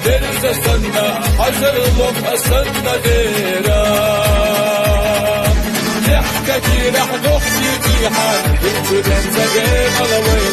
denza sanna hazırlık asanna dera يحكي رح نخفي في حال بنت denza غير على وين